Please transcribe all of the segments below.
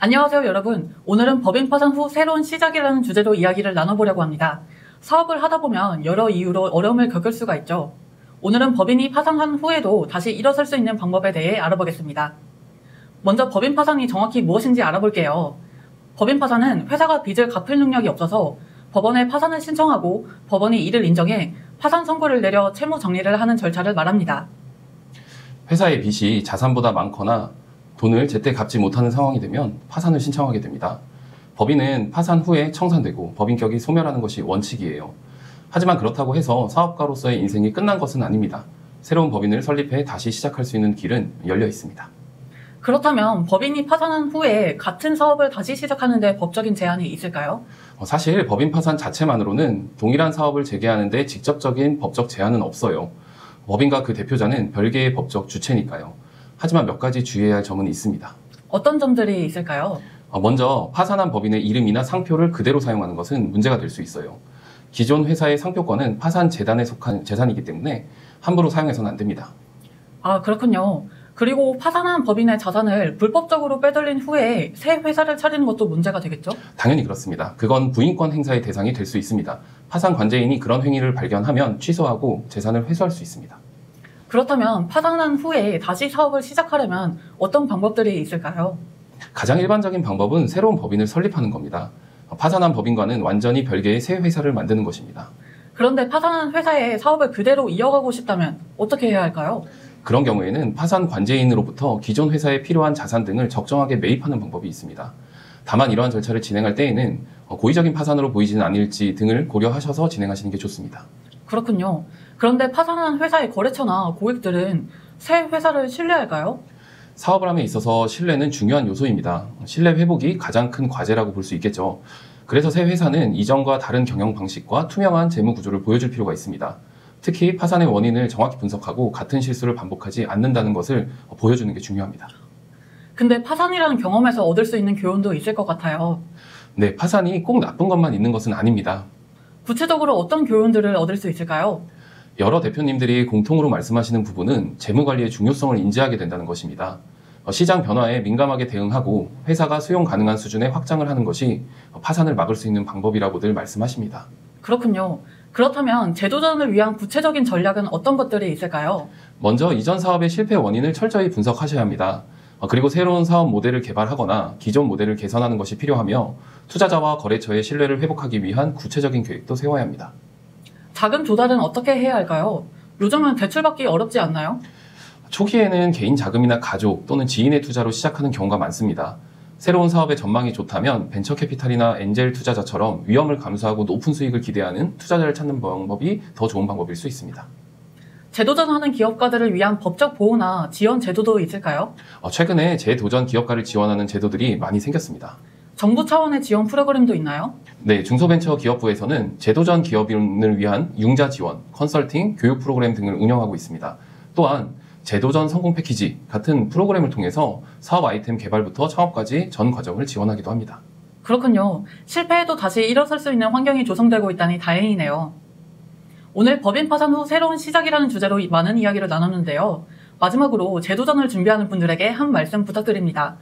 안녕하세요 여러분. 오늘은 법인 파산 후 새로운 시작이라는 주제로 이야기를 나눠보려고 합니다. 사업을 하다 보면 여러 이유로 어려움을 겪을 수가 있죠. 오늘은 법인이 파산한 후에도 다시 일어설 수 있는 방법에 대해 알아보겠습니다. 먼저 법인 파산이 정확히 무엇인지 알아볼게요. 법인 파산은 회사가 빚을 갚을 능력이 없어서 법원에 파산을 신청하고 법원이 이를 인정해 파산 선고를 내려 채무 정리를 하는 절차를 말합니다. 회사의 빚이 자산보다 많거나 돈을 제때 갚지 못하는 상황이 되면 파산을 신청하게 됩니다. 법인은 파산 후에 청산되고 법인격이 소멸하는 것이 원칙이에요. 하지만 그렇다고 해서 사업가로서의 인생이 끝난 것은 아닙니다. 새로운 법인을 설립해 다시 시작할 수 있는 길은 열려 있습니다. 그렇다면 법인이 파산한 후에 같은 사업을 다시 시작하는 데 법적인 제한이 있을까요? 사실 법인 파산 자체만으로는 동일한 사업을 재개하는 데 직접적인 법적 제한은 없어요. 법인과 그 대표자는 별개의 법적 주체니까요. 하지만 몇 가지 주의해야 할 점은 있습니다. 어떤 점들이 있을까요? 먼저 파산한 법인의 이름이나 상표를 그대로 사용하는 것은 문제가 될 수 있어요. 기존 회사의 상표권은 파산 재단에 속한 재산이기 때문에 함부로 사용해서는 안 됩니다. 아, 그렇군요. 그리고 파산한 법인의 자산을 불법적으로 빼돌린 후에 새 회사를 차리는 것도 문제가 되겠죠? 당연히 그렇습니다. 그건 부인권 행사의 대상이 될 수 있습니다. 파산 관제인이 그런 행위를 발견하면 취소하고 재산을 회수할 수 있습니다. 그렇다면 파산한 후에 다시 사업을 시작하려면 어떤 방법들이 있을까요? 가장 일반적인 방법은 새로운 법인을 설립하는 겁니다. 파산한 법인과는 완전히 별개의 새 회사를 만드는 것입니다. 그런데 파산한 회사의 사업을 그대로 이어가고 싶다면 어떻게 해야 할까요? 그런 경우에는 파산 관제인으로부터 기존 회사에 필요한 자산 등을 적정하게 매입하는 방법이 있습니다. 다만 이러한 절차를 진행할 때에는 고의적인 파산으로 보이지는 않을지 등을 고려하셔서 진행하시는 게 좋습니다. 그렇군요. 그런데 파산한 회사의 거래처나 고객들은 새 회사를 신뢰할까요? 사업을 함에 있어서 신뢰는 중요한 요소입니다. 신뢰 회복이 가장 큰 과제라고 볼 수 있겠죠. 그래서 새 회사는 이전과 다른 경영 방식과 투명한 재무 구조를 보여줄 필요가 있습니다. 특히 파산의 원인을 정확히 분석하고 같은 실수를 반복하지 않는다는 것을 보여주는 게 중요합니다. 근데 파산이라는 경험에서 얻을 수 있는 교훈도 있을 것 같아요. 네, 파산이 꼭 나쁜 것만 있는 것은 아닙니다. 구체적으로 어떤 교훈들을 얻을 수 있을까요? 여러 대표님들이 공통으로 말씀하시는 부분은 재무관리의 중요성을 인지하게 된다는 것입니다. 시장 변화에 민감하게 대응하고 회사가 수용 가능한 수준의 확장을 하는 것이 파산을 막을 수 있는 방법이라고들 말씀하십니다. 그렇군요. 그렇다면 재도전을 위한 구체적인 전략은 어떤 것들이 있을까요? 먼저 이전 사업의 실패 원인을 철저히 분석하셔야 합니다. 그리고 새로운 사업 모델을 개발하거나 기존 모델을 개선하는 것이 필요하며 투자자와 거래처의 신뢰를 회복하기 위한 구체적인 계획도 세워야 합니다. 자금 조달은 어떻게 해야 할까요? 요즘은 대출받기 어렵지 않나요? 초기에는 개인 자금이나 가족 또는 지인의 투자로 시작하는 경우가 많습니다. 새로운 사업의 전망이 좋다면 벤처 캐피탈이나 엔젤 투자자처럼 위험을 감수하고 높은 수익을 기대하는 투자자를 찾는 방법이 더 좋은 방법일 수 있습니다. 재도전하는 기업가들을 위한 법적 보호나 지원 제도도 있을까요? 최근에 재도전 기업가를 지원하는 제도들이 많이 생겼습니다. 정부 차원의 지원 프로그램도 있나요? 네, 중소벤처기업부에서는 재도전 기업인을 위한 융자 지원, 컨설팅, 교육 프로그램 등을 운영하고 있습니다. 또한 재도전 성공 패키지 같은 프로그램을 통해서 사업 아이템 개발부터 창업까지 전 과정을 지원하기도 합니다. 그렇군요. 실패해도 다시 일어설 수 있는 환경이 조성되고 있다니 다행이네요. 오늘 법인 파산 후 새로운 시작이라는 주제로 많은 이야기를 나눴는데요. 마지막으로 재도전을 준비하는 분들에게 한 말씀 부탁드립니다.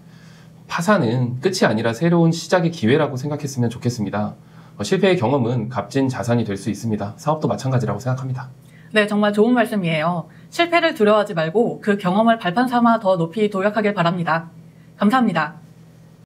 파산은 끝이 아니라 새로운 시작의 기회라고 생각했으면 좋겠습니다. 실패의 경험은 값진 자산이 될 수 있습니다. 사업도 마찬가지라고 생각합니다. 네, 정말 좋은 말씀이에요. 실패를 두려워하지 말고 그 경험을 발판 삼아 더 높이 도약하길 바랍니다. 감사합니다.